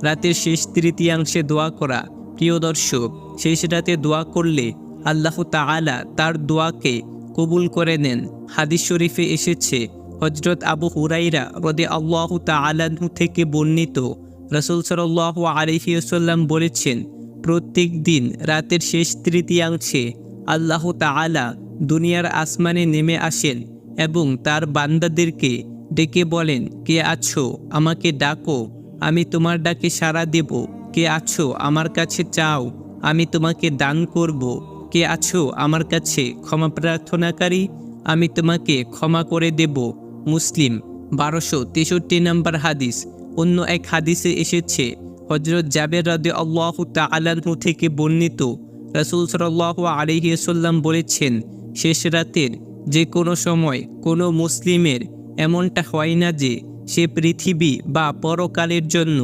রাতের শেষ তৃতীয়াংশে দোয়া করা। প্রিয় দর্শক, শেষ রাতে দোয়া করলে আল্লাহ তাআলা তার দোয়াকে কবুল করে নেন। হাদিস শরীফে এসেছে, হযরত আবু হুরাইরা রাদিয়াল্লাহু তাআলা আনহু থেকে বর্ণিত, রাসূল সাল্লাল্লাহু আলাইহি ওয়াসাল্লাম বলেছেন, প্রত্যেক দিন রাতের শেষ তৃতীয়াংশে আল্লাহ তাআলা দুনিয়ার আসমানে নেমে আসেন এবং তার বান্দাদেরকে ডেকে বলেন, কে আছো, আমাকে ডাকো, আমি তোমার ডাকে সাড়া দেব। কে আছো, আমার কাছে চাও, আমি তোমাকে দান করব। কে আছো আমার কাছে ক্ষমা প্রার্থনাকারী, আমি তোমাকে ক্ষমা করে দেব। মুসলিম 1263 নম্বর হাদিস। অন্য এক হাদিসে এসেছে, হযরত জাবের রাদিয়াল্লাহু তাআলা আনহু থেকে বর্ণিত, রাসূল সাল্লাল্লাহু আলাইহি ওয়াসাল্লাম বলেছেন, শেষ রাতের যে কোনো সময় কোনো মুসলিমের এমনটা হয় না যে সে পৃথিবী বা পরকালের জন্য